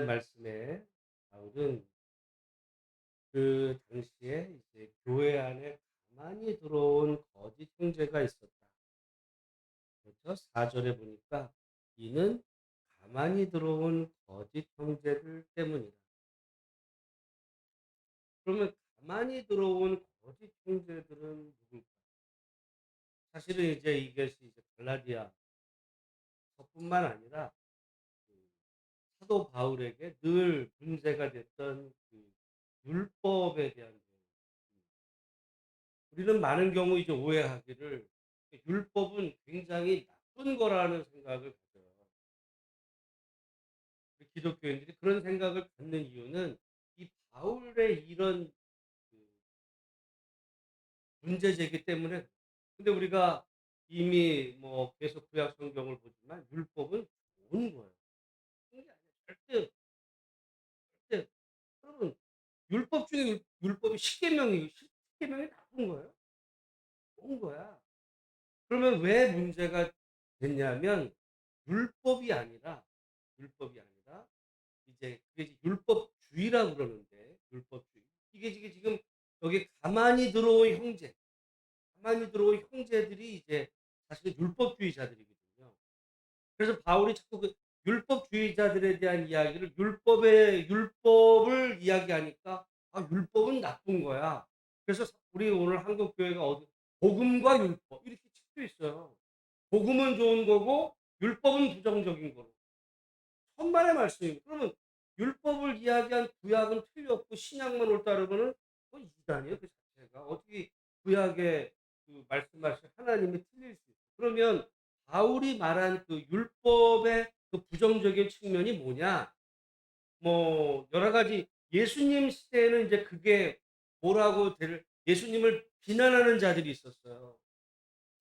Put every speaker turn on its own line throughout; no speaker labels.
말씀에 바울은 그 당시에 이제 교회 안에 가만히 들어온 거짓 형제가 있었다. 그렇죠? 4절에 보니까 이는 가만히 들어온 거짓 형제들 때문이다. 그러면 가만히 들어온 거짓 형제들은 누굴까? 사실은 이제 이것이 이제 갈라디아서뿐만 아니라 그 사도 바울에게 늘 문제가 됐던 그 율법에 대한 우리는 많은 경우 이제 오해하기를 율법은 굉장히 나쁜 거라는 생각을 가져요. 기독교인들이 그런 생각을 갖는 이유는 이 바울의 이런 그 문제 제기 때문에. 근데 우리가 이미 뭐 계속 구약 성경을 보지만 율법은 좋은 거예요. 좋은 게 아니야. 절대 절대. 여러분 율법 중에 율법이 10계명이 10계명이 나쁜 거예요. 좋은 거야. 그러면 왜 문제가 됐냐면 율법이 아니라 율법이 아니라 이제 그게 이제 율법주의라고 그러는데 율법주의. 이게 지금 여기 가만히 들어온 형제들이 이제 사실은 율법주의자들이거든요. 그래서 바울이 자꾸 그 율법주의자들에 대한 이야기를 율법을 이야기하니까 '아 율법은 나쁜 거야.' 그래서 우리 오늘 한국 교회가 복음과 율법 이렇게 책도 있어요. 복음은 좋은 거고 율법은 부정적인 거로. 천만의 말씀입니다. 그러면 율법을 이야기한 구약은 틀렸고 신약만 옳다 그러면은 그건 이단이에요, 그 자체가. 어떻게 구약에 그 말씀하신 하나님이 틀릴 수 있어요. 그러면 바울이 말한 그 율법의 그 부정적인 측면이 뭐냐? 뭐 여러 가지 예수님 시대에는 이제 그게 뭐라고 예수님을 비난하는 자들이 있었어요.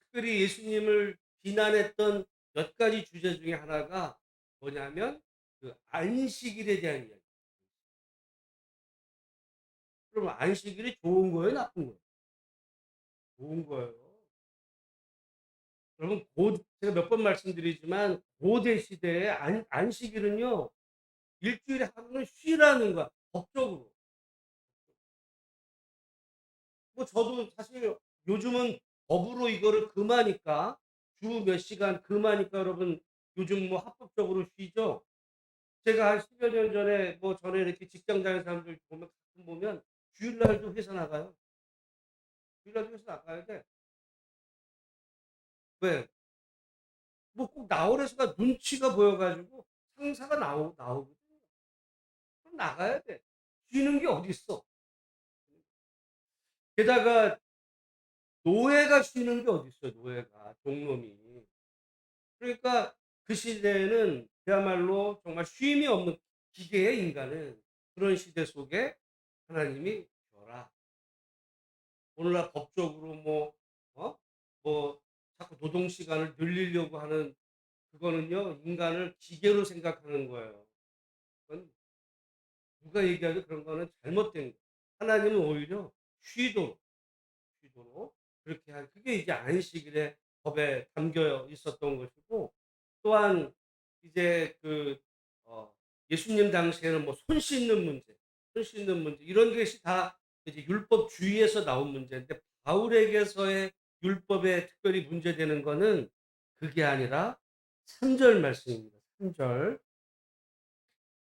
특별히 예수님을 비난했던 몇 가지 주제 중에 하나가 뭐냐면 그 안식일에 대한 이야기. 그럼 안식일이 좋은 거예요, 나쁜 거예요? 좋은 거예요. 여러분 제가 몇 번 말씀드리지만 고대 시대에 안식일은요. 일주일에 하루는 쉬라는 거야, 법적으로. 뭐 저도 사실 요즘은 법으로 이거를 금하니까 주 몇 시간 금하니까 여러분 요즘 뭐 합법적으로 쉬죠. 제가 한 10여 년 전에 뭐 전에 이렇게 직장 다니는 사람들 보면 가끔 보면 주일날도 회사 나가요. 주일날도 회사 나가야 돼. 왜? 뭐 꼭 나오래서가 눈치가 보여 가지고 상사가 나오거든. 그럼 나가야 돼. 쉬는 게 어딨어. 게다가 노예가 쉬는 게 어딨어요, 노예가. 종놈이. 그러니까 그 시대에는 그야말로 정말 쉼이 없는 기계의 인간은 그런 시대 속에 하나님이 "쉬어라." 오늘날 법적으로 뭐 뭐 자꾸 노동 시간을 늘리려고 하는 그거는요, 인간을 기계로 생각하는 거예요. 그건 누가 얘기해도 그런 거는 잘못된 거예요. 하나님은 오히려 쉬도록, 쉬도록 그렇게 한 그게 이제 안식일의 법에 담겨 있었던 것이고 또한 이제 예수님 당시에는 뭐 손 씻는 문제 이런 것이 다 이제 율법주의에서 나온 문제인데 바울에게서의 율법에 특별히 문제되는 거는 그게 아니라 3절 말씀입니다. 3 절.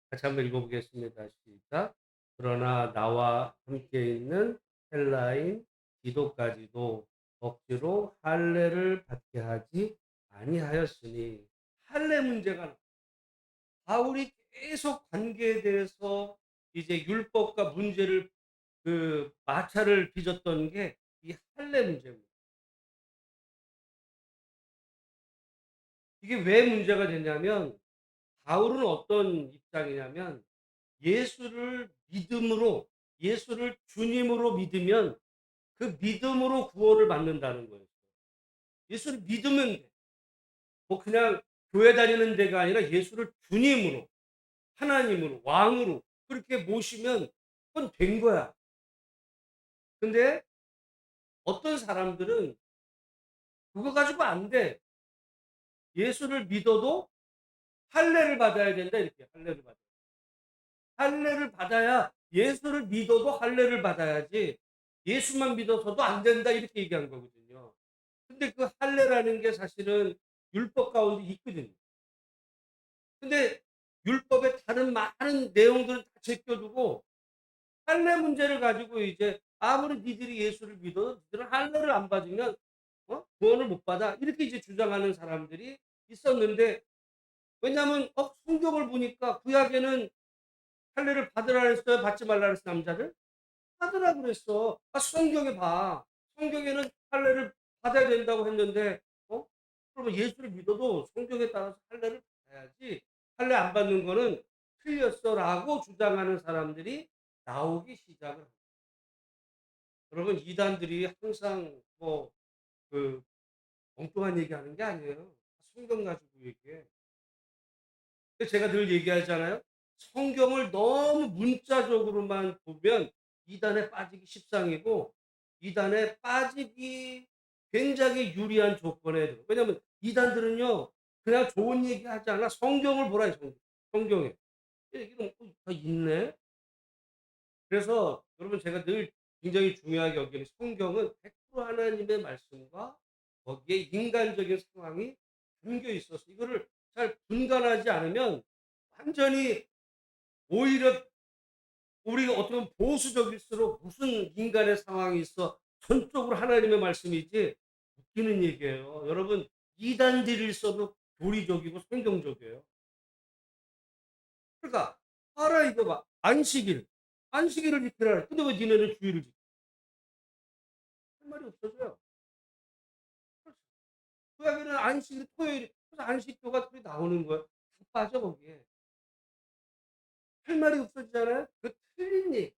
같이 한번 읽어 보겠습니다. 시작. 그러나 나와 함께 있는 헬라인 디도까지도 억지로 할례를 받게 하지 아니하였으니 할례 문제가 바울이 계속 관계에 대해서 이제 율법과 문제를 마찰을 빚었던 게 이 할례 문제입니다. 이게 왜 문제가 됐냐면 바울은 어떤 입장이냐면 예수를 믿음으로 예수를 주님으로 믿으면 그 믿음으로 구원을 받는다는 거예요. 예수를 믿으면 돼. 뭐 그냥 교회 다니는 데가 아니라 예수를 주님으로, 하나님으로, 왕으로 그렇게 모시면 그건 된 거야. 근데 어떤 사람들은 그거 가지고 안 돼. 예수를 믿어도 할례를 받아야 된다 이렇게 할례를 받아. 할례를 받아야 예수를 믿어도 할례를 받아야지 예수만 믿어서도 안 된다 이렇게 얘기한 거거든요. 근데 그 할례라는 게 사실은 율법 가운데 있거든요. 근데 율법의 다른 많은 내용들을 다 제껴두고 할례 문제를 가지고 이제 아무리 니들이 예수를 믿어도 니들은 할례를 안 받으면 구원을 못 받아 이렇게 이제 주장하는 사람들이 있었는데 왜냐하면 성경을 보니까 구약에는 할례를 받으라 그랬어요? 받지 말라 그랬어 남자를? 받으라 그랬어. 성경에 봐. 성경에는 할례를 받아야 된다고 했는데 그러면 예수를 믿어도 성경에 따라서 할례를 받아야지 할례 안 받는 거는 틀렸어라고 주장하는 사람들이 나오기 시작을 합니다. 여러분 이단들이 항상 그 엉뚱한 얘기하는 게 아니에요. 성경 가지고 얘기해. 근데 제가 늘 얘기하잖아요. 성경을 너무 문자적으로만 보면 이단에 빠지기 십상이고 이단에 빠지기 굉장히 유리한 조건에 들어. 왜냐면 이단들은요. 그냥 좋은 얘기 하지 않아. 성경을 보라 성경에. 이런 다 있네. 그래서 여러분 제가 늘 굉장히 중요하게 여기는 성경은 100% 하나님의 말씀과 거기에 인간적인 상황이 담겨 있어서 이거를 잘 분간하지 않으면 완전히 오히려 우리가 어떻게 보면 보수적일수록 무슨 인간의 상황이 있어 전적으로 하나님의 말씀이지 웃기는 얘기예요. 여러분 이단들일서도 교리적이고 성경적이에요. 그러니까 알아 이거 봐. 안식일을 지키라 그래. 근데 왜 니네는 주일을 지켜? 할 말이 없어져요. 구약에는 안식일이 토요일 그래서 안식교가 또 나오는 거야. 다 빠져 거기에. 할 말이 없어지잖아요. 그 틀린 얘기.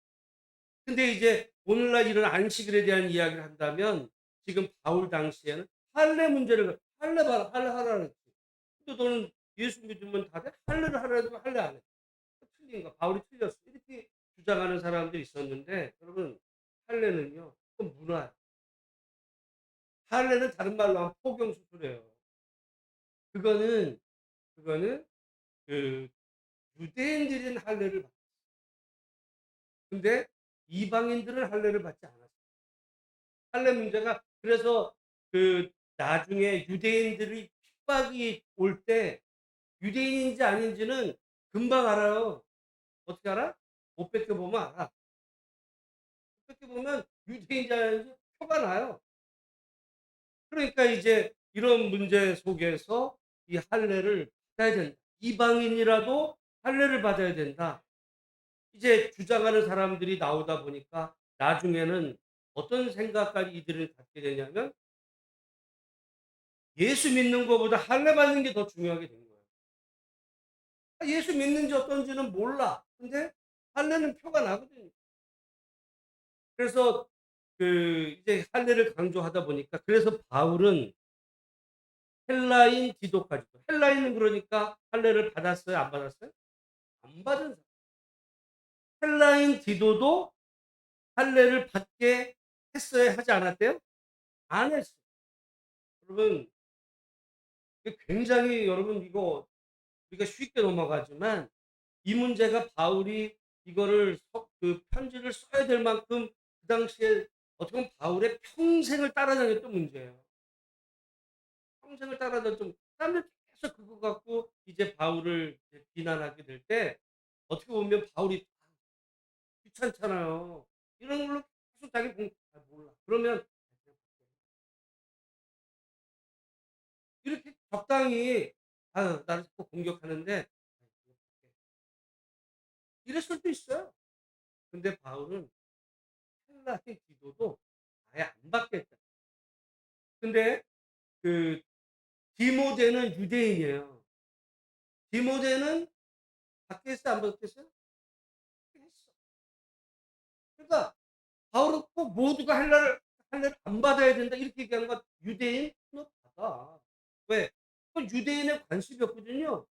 근데 이제 오늘날 이런 안식일에 대한 이야기를 한다면 지금 바울 당시에는 할례 문제를 할례 봐라 할례 하라 그랬지. 근데 너는 예수 믿으면 다 돼? 할례를 하라 해도 할례 안 해. 틀린 거. 바울이 틀렸어. 이렇게 주장하는 사람들이 있었는데 여러분 할례는요. 그건 문화야. 할례는 다른 말로 하면 포경 수술이에요. 그거는 그거는 그 유대인들은 할례를 받 근데 이방인들은 할례를 받지 않았어요. 할례 문제가 그래서 나중에 유대인들이 핍박이 올 때 유대인인지 아닌지는 금방 알아요. 어떻게 알아? 옷 벗겨 보면 알아. 옷 벗겨 보면 유대인인지 아닌지 표가 나요. 그러니까 이제 이런 문제 속에서 이 할례를 받아야 된다. 이방인이라도 할례를 받아야 된다. 이제 주장하는 사람들이 나오다 보니까 나중에는 어떤 생각까지 이들을 갖게 되냐면 예수 믿는 것보다 할례 받는 게 더 중요하게 된 거예요. 예수 믿는지 어떤지는 몰라. 근데 할례는 표가 나거든요. 그래서 이제 할례를 강조하다 보니까 그래서 바울은 헬라인 디도까지도 헬라인은 그러니까 할례를 받았어요? 안 받았어요? 안 받은 사람. 헬라인 디도도 할례를 받게 했어야 하지 않았대요? 안 했어요. 여러분 이게 굉장히 여러분 이거 우리가 쉽게 넘어가지만 이 문제가 바울이 이거를 편지를 써야 될 만큼 그 당시에 어떻게 보면 바울의 평생을 따라다녔던 문제예요. 평생을 따라다녔던 사람들이 계속 그거 갖고 이제 바울을 이제 비난하게 될 때 어떻게 보면 바울이 귀찮잖아요. 이런 걸로 계속 자기 몰라. 그러면 이렇게 적당히 아유 나를 자꾸 공격하는데 이럴 수도 있어요. 근데 바울은 헬라의 기도도 아예 안 받겠다. 근데 그 디모데는 유대인이에요. 디모데는 받겠어요, 안 받겠어요? 했어. 그러니까 바울은 꼭 모두가 할례를 안 받아야 된다 이렇게 얘기하는 건 유대인? 너 받아. 왜? 그건 유대인의 관습이 없거든요.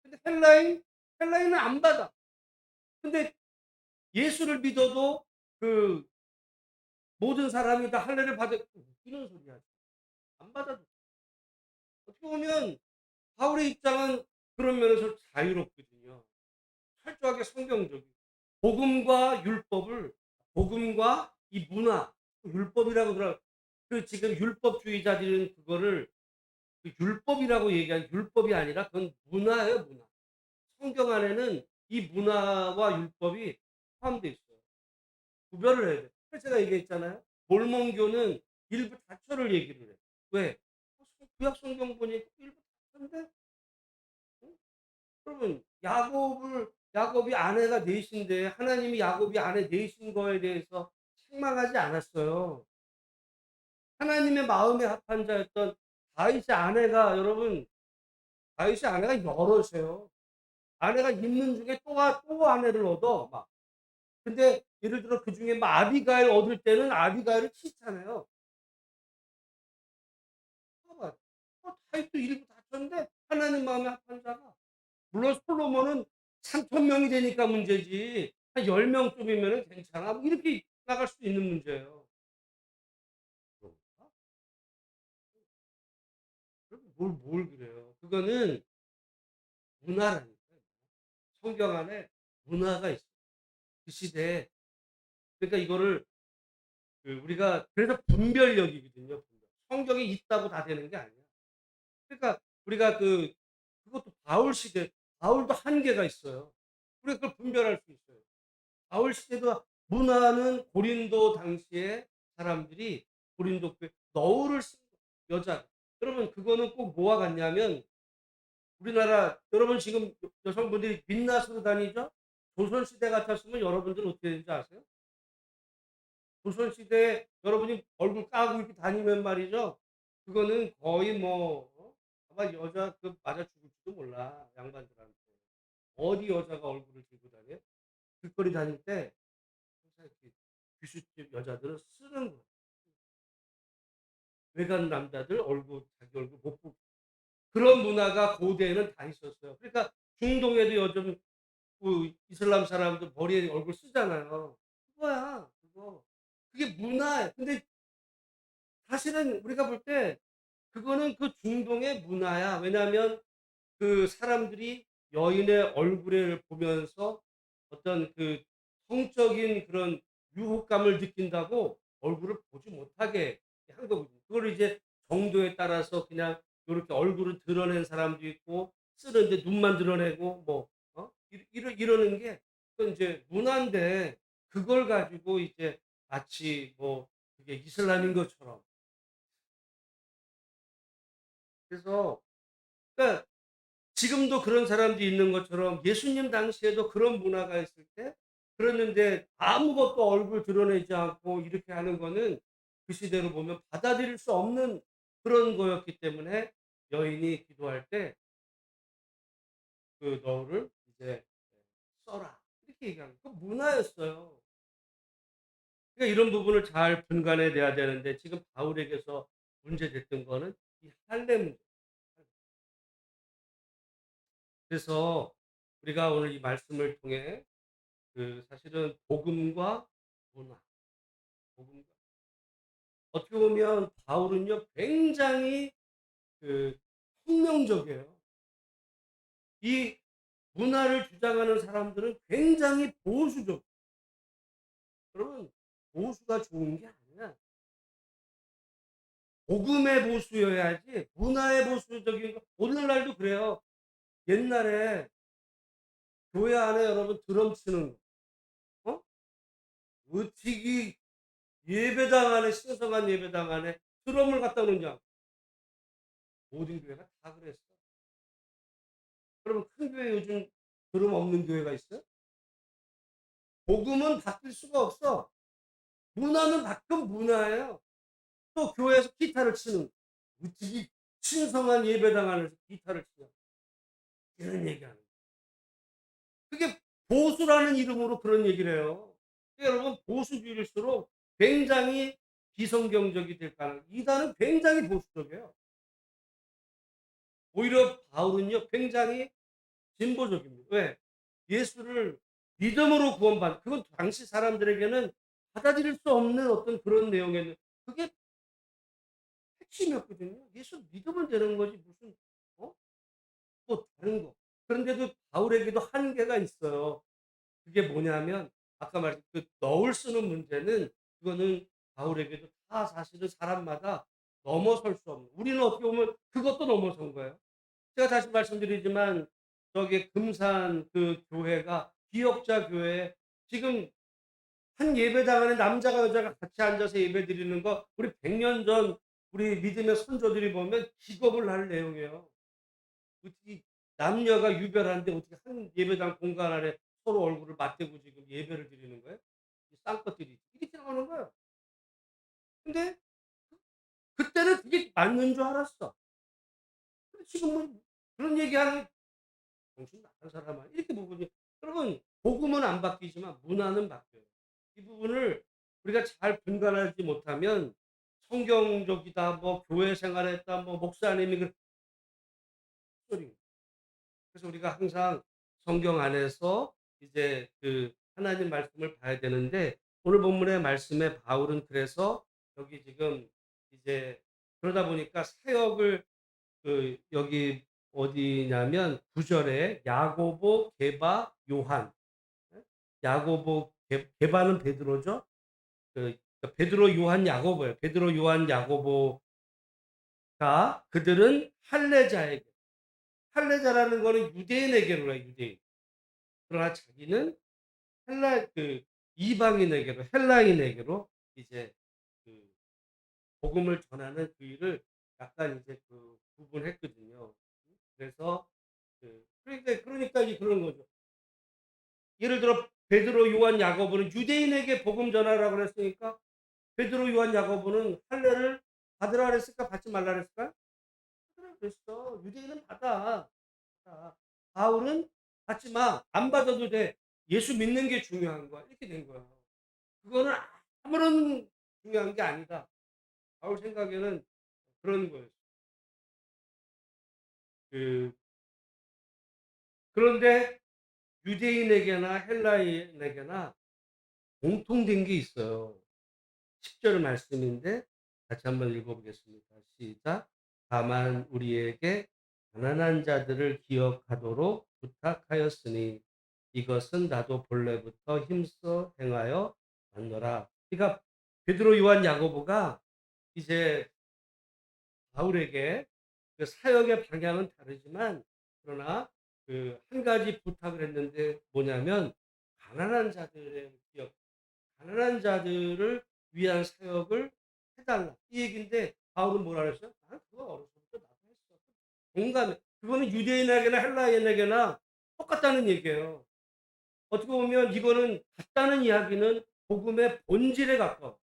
근데 헬라인은 안 받아. 근데 예수를 믿어도 그 모든 사람이 다 할례를 받아 웃기는 소리야. 안 받아도. 어떻게 보면 바울의 입장은 그런 면에서 자유롭거든요. 철저하게 성경적이고 복음과 율법을 복음과 이 문화 율법이라고 그러 그 지금 율법주의자들은 그거를 그 율법이라고 얘기하는 율법이 아니라 그건 문화예요, 문화. 성경 안에는 이 문화와 율법이 포함되어 있어요. 구별을 해야 돼. 그래서 제가 얘기했잖아요. 몰몬교는 일부 다처를 얘기를 해. 왜? 구약 성경 보니까 일부 다처인데 그러면 야곱이 아내가 넷인데 하나님이 야곱이 아내 넷인 거에 대해서 책망하지 않았어요. 하나님의 마음에 합한 자였던 다윗의 아내가 여러분 다윗의 아내가 여럿이에요. 아내가 있는 중에 또 아내를 얻어 막. 근데 예를 들어 그중에 막 아비가일 얻을 때는 아비가일을 치잖아요. 봐봐. 다윗도 일부 다쳤는데 하나님 마음에 합한 자가. 물론 솔로몬은 3,000명이 되니까 문제지. 한 10명쯤이면은 괜찮아. 뭐 이렇게 나갈 수 있는 문제예요. 그런가? 뭘 그래요. 그거는 문화라니까요. 성경 안에 문화가 있어요. 그 시대에. 그러니까 이거를 우리가 그래서 분별력이거든요. 분별. 성경이 있다고 다 되는 게 아니야. 그러니까 우리가 그것도 바울 시대 바울도 한계가 있어요. 우리가 그걸 분별할 수 있어요. 바울 시대도 문화는 고린도 당시에 사람들이 고린도 교회 너울을 쓴 여자. 여러분 그거는 꼭 뭐와 같냐면 우리나라 여러분 지금 여성분들이 민낯으로 다니죠? 조선 시대 같았으면 여러분들은 어떻게 되는지 아세요? 조선 시대에 여러분이 얼굴 까고 이렇게 다니면 말이죠. 그거는 거의 뭐 아마 여자 맞아 죽을지도 몰라 양반들한테. 어디 여자가 얼굴을 들고 다녀? 길거리 다닐 때 항상 이렇게 귀수집 여자들은 쓰는 거예요. 외간 남자들 얼굴 자기 얼굴 못 보고 그런 문화가 고대에는 다 있었어요. 그러니까 중동에도 요즘 이슬람 사람들 머리에 얼굴 쓰잖아요. 그거야 그거. 그게 문화예요. 근데 사실은 우리가 볼 때 그거는 그 중동의 문화야. 왜냐하면 그 사람들이 여인의 얼굴을 보면서 어떤 성적인 그런 유혹감을 느낀다고 얼굴을 보지 못하게 한 거거든요. 그거를 이제 정도에 따라서 그냥 요렇게 얼굴을 드러낸 사람도 있고 쓰는데 눈만 드러내고 뭐 이러는 게 그건 이제 문화인데 그걸 가지고 이제 마치 뭐 그게 이슬람인 것처럼 그래서 그러니까 지금도 그런 사람들이 있는 것처럼 예수님 당시에도 그런 문화가 있을 때 그랬는데 아무것도 얼굴 드러내지 않고 이렇게 하는 거는 그 시대로 보면 받아들일 수 없는 그런 거였기 때문에 여인이 기도할 때 너를 이제 써라. 이렇게 얘기하는 그 문화였어요. 그러니까 이런 부분을 잘 분간해 내야 되는데 지금 바울에게서 문제됐던 거는 이 할례 문제. 그래서 우리가 오늘 이 말씀을 통해 사실은 복음과 문화, 복음과 어떻게 보면 바울은요 굉장히 그 혁명적이에요. 이 문화를 주장하는 사람들은 굉장히 보수적. 여러분 보수가 좋은 게 아니야. 복음의 보수여야지 문화의 보수적인 거. 오늘날도 그래요. 옛날에 교회 안에 여러분 드럼 치는 거, 어떻게 예배당 안에 신성한 예배당 안에 드럼을 갖다 놓냐? 모든 교회가 다 그랬어. 그러면 큰 교회 요즘 드럼 없는 교회가 있어요? 복음은 바뀔 수가 없어. 문화는 바꾼 문화예요. 또 교회에서 기타를 치는 어떻게 신성한 예배당 안에서 기타를 치냐 이런 얘기하는 거예요. 그게 보수라는 이름으로 그런 얘기를 해요. 그러니까 여러분 보수주의일수록 굉장히 비성경적이 될 가능. 이단은 굉장히 보수적이에요. 오히려 바울은요 굉장히 진보적입니다. 왜? 예수를 믿음으로 구원받 그건 당시 사람들에게는 받아들일 수 없는 어떤 그런 내용이었는데 그게 핵심이었거든요. 예수 믿으면 되는 거지 무슨 뭐 다른 거. 그런데도 바울에게도 한계가 있어요. 그게 뭐냐면 아까 말했그 너울 쓰는 문제는 그거는 바울에게도 다 사실은 사람마다 넘어설 수 없는, 우리는 어떻게 보면 그것도 넘어선 거예요. 제가 다시 말씀드리지만 저기 금산 그 교회가 기역자 교회, 지금 한 예배당 안에 남자가 여자가 같이 앉아서 예배드리는 거 우리 100년 전 우리 믿음의 선조들이 보면 기겁을 할 내용이에요. 어떻게 남녀가 유별한데 어떻게 한 예배당 공간 안에 서로 얼굴을 맞대고 지금 예배를 드리는 거예요? 이 쌍것들이 이렇게 나오는 거예요. 근데 그때는 그게 맞는 줄 알았어. 근데 지금은 그런 얘기하는 정신 나간 사람아 이렇게 보거든요. 여러분 복음은 안 바뀌지만 문화는 바뀌어요. 이 부분을 우리가 잘 분간하지 못하면 성경적이다, 뭐 교회 생활했다, 뭐 목사님이 그 소리. 그래서 우리가 항상 성경 안에서 이제 그 하나님 말씀을 봐야 되는데, 오늘 본문의 말씀에 바울은 그래서 여기 지금 이제 그러다 보니까 사역을 여기 어디냐면 9 절에 야고보, 게바, 요한. 예? 야고보, 게바는 베드로죠. 베드로, 요한, 야고보예요. 베드로, 요한, 야고보가 그들은 할례자에게, 할례자라는 거는 유대인에게로 해요, 유대인. 그러나 자기는 이방인에게로, 헬라인에게로 이제 그 복음을 전하는 그 일을 약간 이제 구분했거든요. 그래서 그러니까 이제 그런 거죠. 예를 들어 베드로, 요한, 야고보는 유대인에게 복음 전하라고 그랬으니까 베드로, 요한, 야고보는 할례를 받으라 그랬을까? 받지 말라 그랬을까? 받으라 그랬어. 유대인은 받아. 받아. 바울은 받지 마. 안 받아도 돼. 예수 믿는 게 중요한 거야. 이렇게 된 거야. 그거는 아무런 중요한 게 아니다. 바울 생각에는 그런 거였어요. 그 그런데 유대인에게나 헬라인에게나 공통된 게 있어요. 10절 말씀인데 같이 한번 읽어 보겠습니다. 시작. 다만 우리에게 가난한 자들을 기억하도록 부탁하였으니 이것은 나도 본래부터 힘써 행하여 왔노라. 그러니까 베드로, 요한, 야고보가 이제 바울에게 그 사역의 방향은 다르지만 그러나 한 가지 부탁을 했는데 뭐냐면 가난한 자들의 기억, 가난한 자들을 위한 사역을 해달라 이 얘기인데, 바울은 뭐라 그랬어요? 나는 그거 어려서부터 나도 했어. 공감해. 그거는 유대인에게나 헬라인에게나 똑같다는 얘기예요. 어떻게 보면 이거는 같다는 이야기는 복음의 본질에 가까워.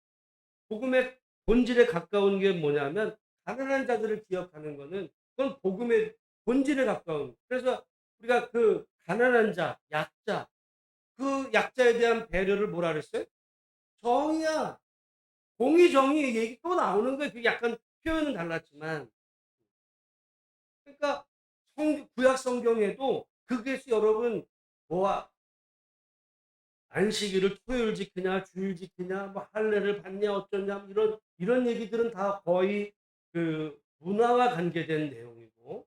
복음의 본질에 가까운 게 뭐냐면 가난한 자들을 기억하는 거는 그건 복음의 본질에 가까운. 그래서 우리가 그 가난한 자, 약자, 그 약자에 대한 배려를 뭐라 그랬어요? 정의야. 공의, 정의 얘기 또 나오는 거예요. 그게 약간 표현은 달랐지만. 그러니까 구약 성경에도 그게 여러분 뭐 안식일을 토요일 지키냐, 주일 지키냐, 뭐 할례를 받냐, 어쩌냐, 뭐 이런 얘기들은 다 거의 문화와 관계된 내용이고,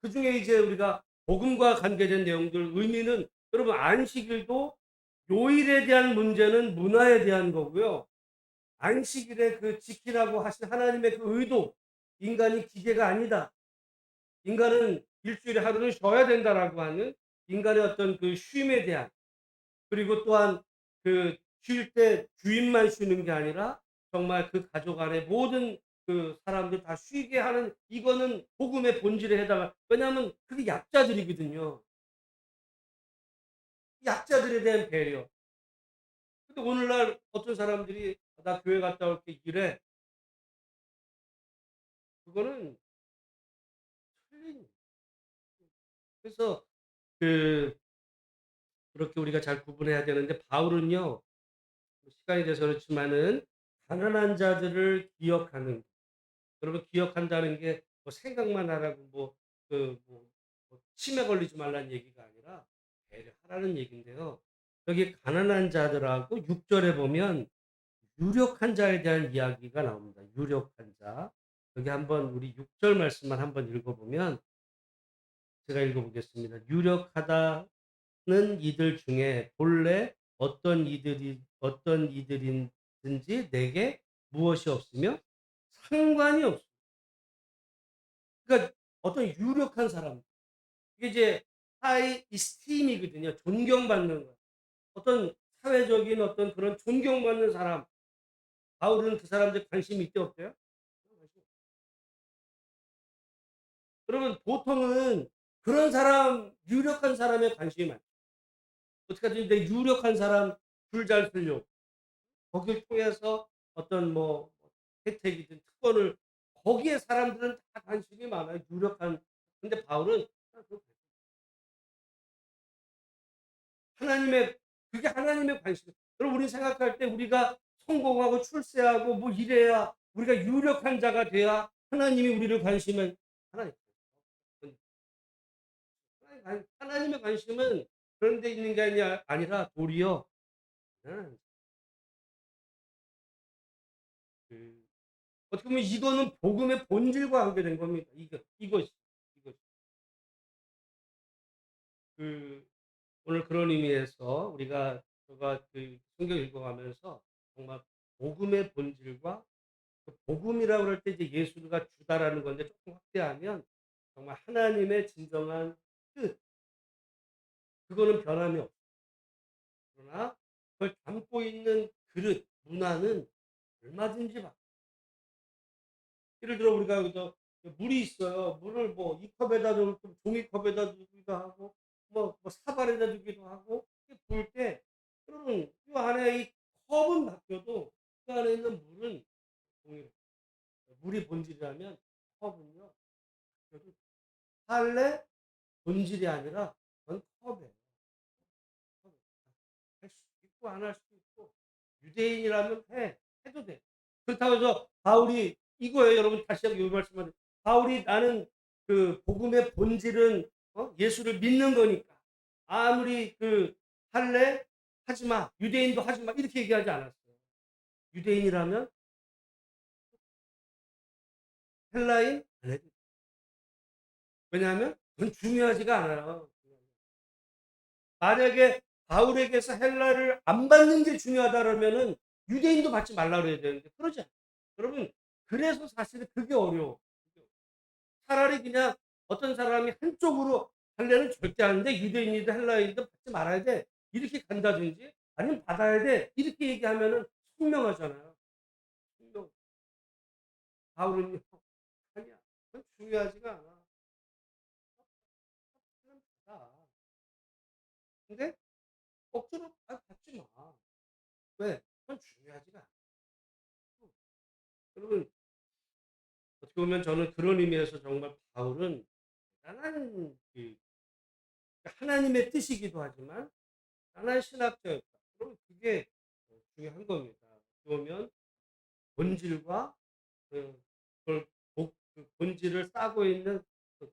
그 중에 이제 우리가 복음과 관계된 내용들 의미는 여러분 안식일도 요일에 대한 문제는 문화에 대한 거고요. 안식일에 지키라고 하신 하나님의 그 의도, 인간이 기계가 아니다. 인간은 일주일에 하루는 쉬어야 된다라고 하는 인간의 어떤 쉼에 대한, 그리고 또한 쉴 때 주인만 쉬는 게 아니라 정말 그 가족 안에 모든 사람들 다 쉬게 하는, 이거는 복음의 본질에 해당할, 왜냐하면 그게 약자들이거든요. 약자들에 대한 배려. 근데 오늘날 어떤 사람들이 "나 교회 갔다 올게." 이래. 그거는 틀린. 그래서 그 그렇게 우리가 잘 구분해야 되는데, 바울은요, 시간이 돼서 그렇지만은 가난한 자들을 기억하는, 여러분 기억한다는 게 뭐 생각만 하라고 치매 걸리지 말라는 얘기가 아니라 배려하라는 얘기인데요. 여기 가난한 자들하고 6 절에 보면 유력한 자에 대한 이야기가 나옵니다. 유력한 자. 여기 한번 우리 6절 말씀만 한번 읽어 보면 제가 읽어보겠습니다. 유력하다는 이들 중에 본래 어떤 이들이든지 내게 무엇이 없으며 상관이 없어. 그러니까 어떤 유력한 사람, 이게 이제 하이 이스팀이거든요. 존경받는 거. 어떤 사회적인 어떤 그런 존경받는 사람. 바울은 그 사람들 관심이 있대 없대요? 그러면 보통은 그런 사람, 유력한 사람에 관심이 많죠. 어떻게 하든지 내 유력한 사람 줄 잘 쓰려고. 거기를 통해서 어떤 뭐 혜택이든 특권을, 거기에 사람들은 다 관심이 많아요. 유력한. 근데 바울은 하나님의, 그게 하나님의 관심. 그럼 우리 생각할 때 우리가 성공하고 출세하고 뭐 이래야 우리가 유력한 자가 돼야 하나님이 우리를 관심은, 하나님. 하나님의 관심은 그런 데 있는 게 아니라 도리어 그 어떻게 보면 이거는 복음의 본질과 관계된 겁니다. 이것이 그 오늘 그런 의미에서 우리가 제가 그 성경 읽어가면서 정말 복음의 본질과, 그 복음이라고 그럴 때 이제 예수가 주다라는 건데 조금 확대하면 정말 하나님의 진정한 뜻, 그거는 변함이 없어. 그러나 그걸 담고 있는 그릇, 문화는 얼마든지 바뀌어요. 예를 들어 우리가 여기서 물이 있어요. 물을 뭐 이 컵에다 넣고 종이컵에다 두기도 하고 뭐 사발에다 두기도 하고, 부을 때 그러면 이 안에 이 컵은 바뀌어도 그 안에 있는 물은 동일해요. 물이 본질이라면 컵은요 바뀌어도, 할래 본질이 아니라 그건 컵이에요. 할 수도 있고 안 할 수도 있고, 유대인이라면 해도 돼. 그렇다고 해서 바울이 이거예요. 여러분 다시 한번 이 말씀을, 바울이 나는 그 복음의 본질은 예수를 믿는 거니까 아무리 그 할래 하지 마, 유대인도 하지 마, 이렇게 얘기하지 않았어요. 유대인이라면 헬라인 안 해도 돼. 왜냐하면 그건 중요하지가 않아요. 만약에 바울에게서 헬라를 안 받는 게 중요하다면은 유대인도 받지 말라 그래야 되는데 그러지 않아요. 여러분, 그래서 사실은 그게 어려워. 차라리 그냥 어떤 사람이 한쪽으로 할래는 절대 안 돼. 유대인이든 헬라인이든 받지 말아야 돼. 이렇게 간다든지 아니면 받아야 돼. 이렇게 얘기하면은 선명하잖아요. 선명. 바울은요. 아니야. 그건 중요하지가 않아. 그냥 받아. 근데 억지로 받지 마. 왜? 그건 중요하지가 않아. 여러분, 어떻게 보면 저는 그런 의미에서 정말 바울은 대단한 하나님의 뜻이기도 하지만 대단한 신학자였다. 그럼 그게 중요한 겁니다. 그러면 본질과 그걸 그 본질을 싸고 있는 그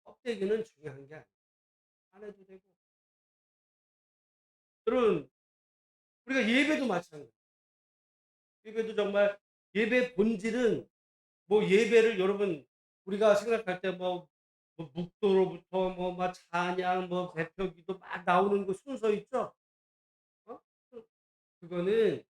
껍데기는 중요한 게 아니에요. 안 해도 되고. 여러분, 우리가 예배도 마찬가지. 예배도 정말 예배 본질은 뭐 예배를 여러분 우리가 생각할 때 뭐 묵도로부터 뭐 찬양 뭐 대표기도 막 나오는 그 순서 있죠? 어? 그거는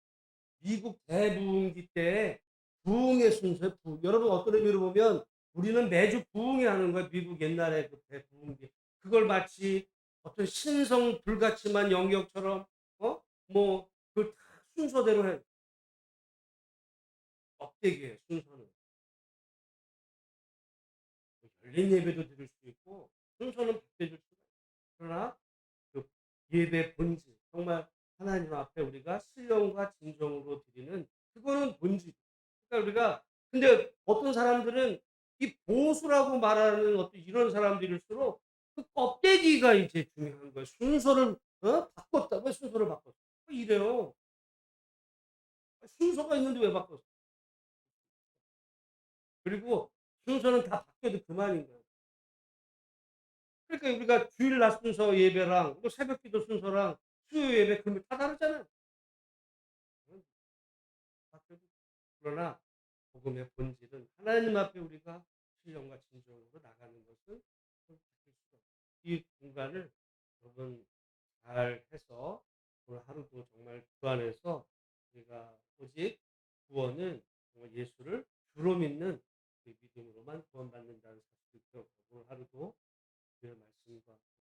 미국 대부흥기 때 부흥의 순서예요. 여러분 어떤 의미로 보면 우리는 매주 부흥회 하는 거예요. 미국 옛날에 그 대부흥기. 그걸 마치 어떤 신성 불가침한 영역처럼 뭐그 순서대로 해. 껍데기예요. 순서는 열린 예배도 드릴 수 있고 순서는 바뀌어질 수가 있어요. 그러나 그 예배 본질, 정말 하나님 앞에 우리가 신령과 진정으로 드리는 그거는 본질. 그러니까 우리가, 근데 어떤 사람들은 이 보수라고 말하는 어떤 이런 사람들일수록 그 껍데기가 이제 중요한 거예요. 순서를 바꿨다. 왜 순서를 바꿨어? 이래요. 순서가 있는데 왜 바꿨어? 그리고 순서는 다 바뀌어도 그만인 거예요. 그러니까 우리가 주일 낮 순서 예배랑 뭐 새벽기도 순서랑 수요 예배 그러면 다 다르잖아요. 바뀌어도. 그러나 복음의 본질은 하나님 앞에 우리가 신령과 진정으로 나가는 것은 좀 바뀔 수가 없어요. 이 공간을 여러분 잘 해서 오늘 하루도 정말 주 안에서 우리가 오직 구원은 정말 예수를 주로 믿는 그 믿음으로만 구원받는다는